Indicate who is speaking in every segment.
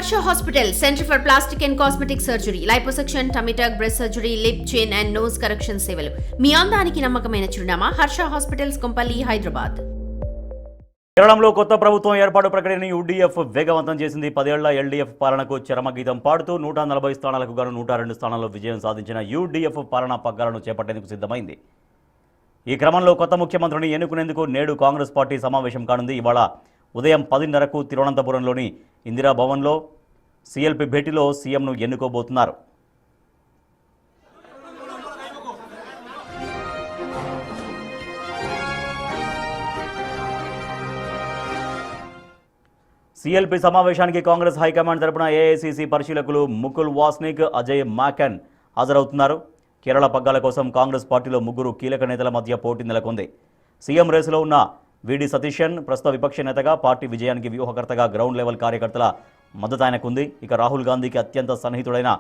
Speaker 1: Harsha Hospital, Center for Plastic and Cosmetic Surgery, Liposuction, Tummy tuck, breast surgery, lip, chin and nose correction సేవలు. మీ అందానికి నమ్మకమైన చిరునామా Harsha hospitals Kompally Hyderabad.
Speaker 2: కేరళంలో కొత్త ప్రభుత్వం ఏర్పాటు ప్రక్రియను యూడీఎఫ్ వేగవంతం చేసింది. 10 ఏళ్ల ఎల్డీఎఫ్ పాలనకు చరమగీతం పాడుతూ 140 స్థానాలకు గాను 102 స్థానాల్లో విజయం సాధించిన యూడీఎఫ్ పాలనా పగ్గాలను చేపట్టేందుకు సిద్ధమైంది. ఈ క్రమంలో కొత్త ముఖ్యమంత్రిని ఎన్నుకునేందుకు నేడు కాంగ్రెస్ పార్టీ సమావేశం కానుంది. ఇవాళ ఉదయం 10:30కు తిరువనంతపురంలోని ఇందిరా భవన్లో సీఎల్పీ భేటీలో సీఎంను ఎన్నుకోబోతున్నారు. సీఎల్పీ సమావేశానికి కాంగ్రెస్ హైకమాండ్ తరపున ఏఐసీసీ పరిశీలకులు ముకుల్ వాస్నిక్, అజయ్ మాకెన్ హాజరవుతున్నారు. కేరళ పగ్గాల కోసం కాంగ్రెస్ పార్టీలో ముగ్గురు కీలక నేతల మధ్య పోటీ నెలకొంది. సీఎం రేసులో ఉన్న వీడి సతీశన్ ప్రస్తుత విపక్ష నేతగా, పార్టీ విజయానికి వ్యూహకర్తగా గ్రౌండ్ లెవెల్ కార్యకర్తల మద్దతు ఆయనకుంది. ఇక రాహుల్ గాంధీకి అత్యంత సన్నిహితుడైన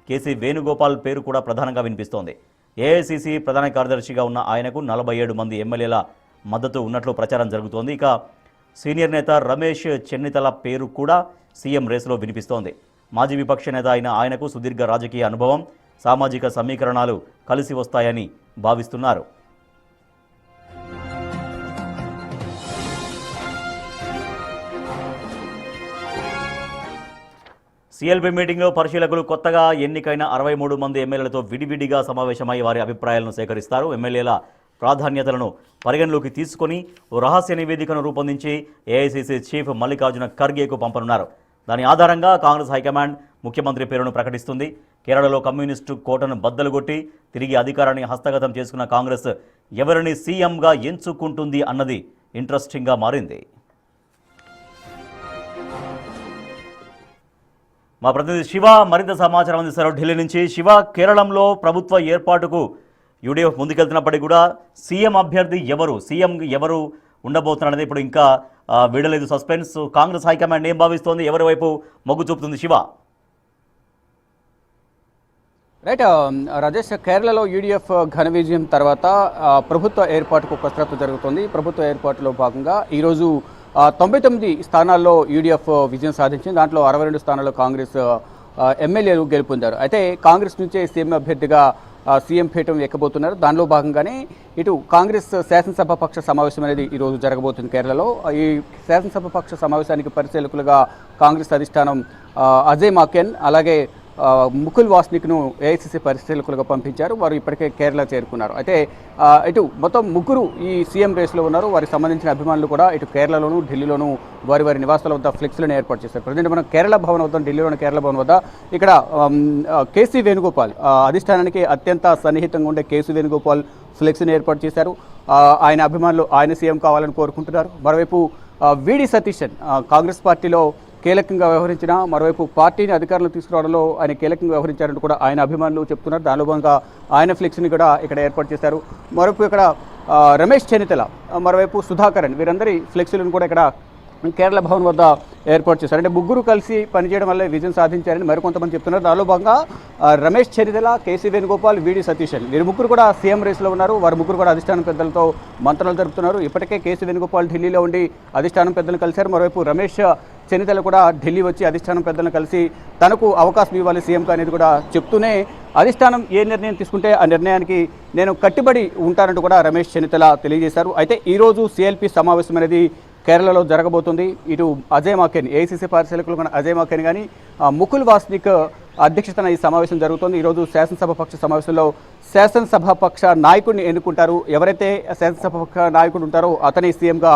Speaker 2: కేసీ వేణుగోపాల్ పేరు కూడా ప్రధానంగా వినిపిస్తోంది. ఏఐసీసీ ప్రధాన కార్యదర్శిగా ఉన్న ఆయనకు 47 మంది ఎమ్మెల్యేల మద్దతు ఉన్నట్లు ప్రచారం జరుగుతోంది. ఇక సీనియర్ నేత రమేష్ చెన్నితల పేరు కూడా సీఎం రేసులో వినిపిస్తోంది. మాజీ విపక్ష నేత అయిన ఆయనకు సుదీర్ఘ రాజకీయ అనుభవం, సామాజిక సమీకరణాలు కలిసి వస్తాయని భావిస్తున్నారు. సీఎల్పీ మీటింగ్లో పరిశీలకులు కొత్తగా ఎన్నికైన 63 మంది ఎమ్మెల్యేలతో విడివిడిగా సమావేశమై వారి అభిప్రాయాలను సేకరిస్తారు. ఎమ్మెల్యేల ప్రాధాన్యతలను పరిగణలోకి తీసుకొని ఓ రహస్య నివేదికను రూపొందించి ఏఐసీసీ చీఫ్ మల్లికార్జున ఖర్గేకు పంపనున్నారు. దాని ఆధారంగా కాంగ్రెస్ హైకమాండ్ ముఖ్యమంత్రి పేరును ప్రకటిస్తుంది. కేరళలో కమ్యూనిస్టు కోటను బద్దలుగొట్టి తిరిగి అధికారాన్ని హస్తగతం చేసుకున్న కాంగ్రెస్ ఎవరిని సీఎంగా ఎంచుకుంటుంది అన్నది ఇంట్రెస్టింగ్గా మారింది. మా ప్రతినిధి శివ మరింత సమాచారం అందిస్తారు ఢిల్లీ నుంచి. శివ, కేరళంలో ప్రభుత్వ ఏర్పాటుకు యూడీఎఫ్ ముందుకెళ్తున్నప్పటికీ కూడా సీఎం అభ్యర్థి సీఎం ఎవరు ఉండబోతున్నారనేది ఇప్పుడు ఇంకా వీడలేదు సస్పెన్స్. కాంగ్రెస్ హైకమాండ్ ఏం భావిస్తోంది, ఎవరి వైపు మొగ్గు చూపుతుంది? శివ
Speaker 3: రైట్ రాజేష్, కేరళలో యూడీఎఫ్ ఘన విజయం తర్వాత ప్రభుత్వ ఏర్పాటుకు కసరత్తు జరుగుతుంది. ప్రభుత్వ ఏర్పాటులో భాగంగా ఈరోజు 99 స్థానాల్లో యూడీఎఫ్ విజయం సాధించింది. దాంట్లో 62 స్థానాల్లో కాంగ్రెస్ ఎమ్మెల్యేలు గెలుపొందారు. అయితే కాంగ్రెస్ నుంచే సీఎం అభ్యర్థిగా సీఎం పీఠం ఎక్కబోతున్నారు. దానిలో భాగంగానే ఇటు కాంగ్రెస్ శాసనసభ పక్ష సమావేశం అనేది ఈరోజు జరగబోతుంది కేరళలో. ఈ శాసనసభ పక్ష సమావేశానికి పరిశీలకులుగా కాంగ్రెస్ అధిష్టానం అజయ్ మాకెన్ అలాగే ముకుల్ వాస్నిక్ను ఏఐసీసీ పరిశీలకులుగా పంపించారు. వారు ఇప్పటికే కేరళ చేరుకున్నారు. అయితే ఇటు మొత్తం ముగ్గురు ఈ సీఎం రేసులో ఉన్నారు. వారికి సంబంధించిన అభిమానులు కూడా ఇటు కేరళలోను ఢిల్లీలోను వారి నివాసాల వద్ద ఫ్లెక్స్లను ఏర్పాటు చేశారు. ప్రజెంట్ మనం కేరళ భవన్ వద్ద, ఢిల్లీలోని కేరళ భవన్ వద్ద ఇక్కడ కేసీ వేణుగోపాల్ అధిష్టానానికి అత్యంత సన్నిహితంగా ఉండే కేసీ వేణుగోపాల్ ఫ్లెక్స్ని ఏర్పాటు చేశారు. ఆయన అభిమానులు ఆయన సీఎం కావాలని కోరుకుంటున్నారు. మరోవైపు వీడి సతీశన్ కాంగ్రెస్ పార్టీలో కీలకంగా వ్యవహరించిన, మరోవైపు పార్టీని అధికారంలో తీసుకురావడంలో ఆయన కీలకంగా వ్యవహరించారంటూ కూడా ఆయన అభిమానులు చెప్తున్నారు. దానిలో భాగంగా ఆయన ఫ్లెక్స్ని కూడా ఇక్కడ ఏర్పాటు చేశారు. మరోవైపు ఇక్కడ రమేష్ చెన్నితల, మరోవైపు సుధాకరన్, వీరందరి ఫ్లెక్స్లను కూడా ఇక్కడ కేరళ భవన్ వద్ద ఏర్పాటు చేశారు. అంటే ముగ్గురు కలిసి పనిచేయడం వల్ల విజయం సాధించారని మరికొంతమంది చెప్తున్నారు. దానిలో భాగంగా రమేష్ చెన్నితల, కేసీ వేణుగోపాల్, వీడి సతీశన్ వీరు ముగ్గురు కూడా సీఎం రేసులో ఉన్నారు. వారు ముగ్గురు కూడా అధిష్టానం పెద్దలతో మంత్రాలు జరుపుతున్నారు. ఇప్పటికే కేసీ వేణుగోపాల్ ఢిల్లీలో ఉండి అధిష్టానం పెద్దలను కలిశారు. మరోవైపు రమేష్ చెన్నితల కూడా ఢిల్లీ వచ్చి అధిష్టానం పెద్దలను కలిసి తనకు అవకాశం ఇవ్వాలి సీఎంగా అనేది కూడా చెప్తూనే అధిష్టానం ఏ నిర్ణయం తీసుకుంటే ఆ నిర్ణయానికి నేను కట్టుబడి ఉంటానంటూ కూడా రమేష్ చెన్నితల తెలియజేశారు. అయితే ఈరోజు సీఎల్పీ సమావేశం అనేది కేరళలో జరగబోతుంది. ఇటు అజయ్ మాకెన్, ఏఐసీసీ పరిశీలకులు అజయ్ మాకెన్ కానీ ముకుల్ వాస్నిక్ అధ్యక్షతన ఈ సమావేశం జరుగుతుంది. ఈరోజు శాసనసభ పక్ష సమావేశంలో శాసనసభ పక్ష నాయకుడిని ఎన్నుకుంటారు. ఎవరైతే శాసనసభ పక్ష నాయకుడు ఉంటారో అతని సీఎంగా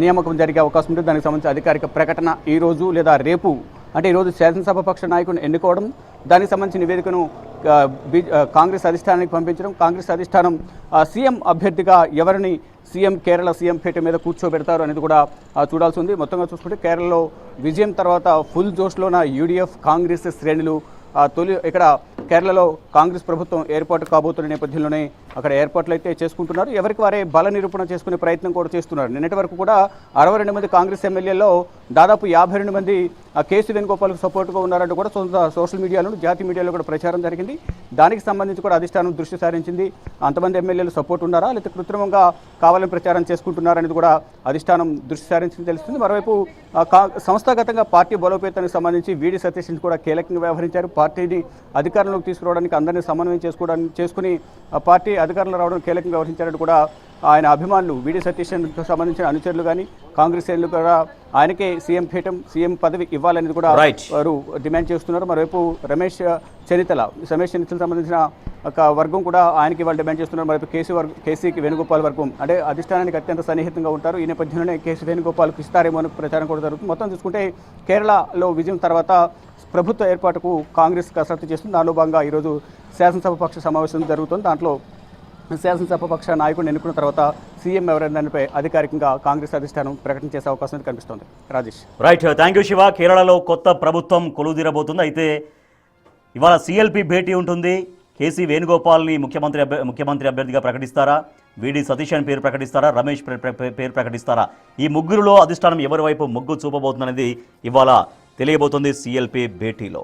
Speaker 3: నియామకం జరిగే అవకాశం ఉంటుంది. దానికి సంబంధించిన అధికారిక ప్రకటన ఈరోజు లేదా రేపు, అంటే ఈరోజు శాసనసభ పక్ష నాయకుడిని ఎన్నుకోవడం, దానికి సంబంధించిన నివేదికను కాంగ్రెస్ అధిష్టానానికి పంపించడం, కాంగ్రెస్ అధిష్టానం సీఎం అభ్యర్థిగా ఎవరిని కేరళ సీఎం పీఠం మీద కూర్చోబెడతారు అనేది కూడా చూడాల్సి ఉంది. మొత్తంగా చూసుకుంటే కేరళలో విజయం తర్వాత ఫుల్ జోష్లో ఉన్న యూడీఎఫ్ కాంగ్రెస్ శ్రేణులు ఇక్కడ కేరళలో కాంగ్రెస్ ప్రభుత్వం ఏర్పాటు కాబోతున్న నేపథ్యంలోనే అక్కడ ఏర్పాట్లు అయితే చేసుకుంటున్నారు. ఎవరికి వారే బల నిరూపణ చేసుకునే ప్రయత్నం కూడా చేస్తున్నారు. నిన్నటి వరకు కూడా 62 మంది కాంగ్రెస్ ఎమ్మెల్యేలో దాదాపు 52 మంది కేసీ వేణుగోపాల్కు సపోర్ట్గా ఉన్నారంటూ కూడా సోషల్ మీడియాలో జాతీయ మీడియాలో కూడా ప్రచారం జరిగింది. దానికి సంబంధించి కూడా అధిష్టానం దృష్టి సారించింది. అంతమంది ఎమ్మెల్యేలు సపోర్ట్ ఉన్నారా లేకపోతే కృత్రిమంగా కావాలని ప్రచారం చేసుకుంటున్నారనేది కూడా అధిష్టానం దృష్టి సారించింది తెలుస్తుంది. మరోవైపు సంస్థాగతంగా పార్టీ బలోపేతానికి సంబంధించి వీడి సతీష్ కూడా కీలకంగా వ్యవహరించారు. పార్టీని అధికారంలోకి తీసుకురావడానికి అందరినీ సమన్వయం చేసుకుని పార్టీ అధికారంలో రావడం కీలకంగా వ్యవహరించారంటూ కూడా ఆయన అభిమానులు వీడి సతీష్కు సంబంధించిన అనుచరులు కానీ కాంగ్రెస్ శ్రేణులు కూడా ఆయనకే సీఎం పీఠం సీఎం పదవి ఇవ్వాలనేది కూడా వారు డిమాండ్ చేస్తున్నారు. మరోవైపు రమేష్ చెన్నితల సంబంధించిన ఒక వర్గం కూడా ఆయనకి వాళ్ళు డిమాండ్ చేస్తున్నారు. మరోవైపు కేసీకి వేణుగోపాల్ వర్గం అంటే అధిష్టానానికి అత్యంత సన్నిహితంగా ఉంటారు. ఈ నేపథ్యంలోనే కేసీ వేణుగోపాల్కి ఇస్తారేమో అని ప్రచారం కూడా జరుగుతుంది. మొత్తం చూసుకుంటే కేరళలో విజయం తర్వాత ప్రభుత్వ ఏర్పాటుకు కాంగ్రెస్ కసరత్తు చేస్తుంది. దానిలో భాగంగా ఈరోజు శాసనసభ పక్ష సమావేశం జరుగుతుంది. దాంట్లో శాసనసభ పక్ష నాయకుడిని ఎన్నుకున్న తర్వాత సీఎం ఎవరైనా దానిపై అధికారికంగా కాంగ్రెస్ అధిష్టానం ప్రకటన చేసే అవకాశం కనిపిస్తోంది. Rajesh
Speaker 2: right, thank you Shiva. కేరళలో కొత్త ప్రభుత్వం కొలువుదీరబోతుంది. అయితే ఇవాళ సిఎల్పి భేటీ ఉంటుంది. కేసీ వేణుగోపాల్ని ముఖ్యమంత్రి అభ్యర్థిగా ప్రకటిస్తారా, వీడి సతీష్ అని పేరు ప్రకటిస్తారా, రమేష్ పేరు ప్రకటిస్తారా? ఈ ముగ్గురులో అధిష్టానం ఎవరి వైపు మొగ్గు చూపబోతుందనేది ఇవాళ తెలియబోతుంది సిఎల్పి భేటీలో.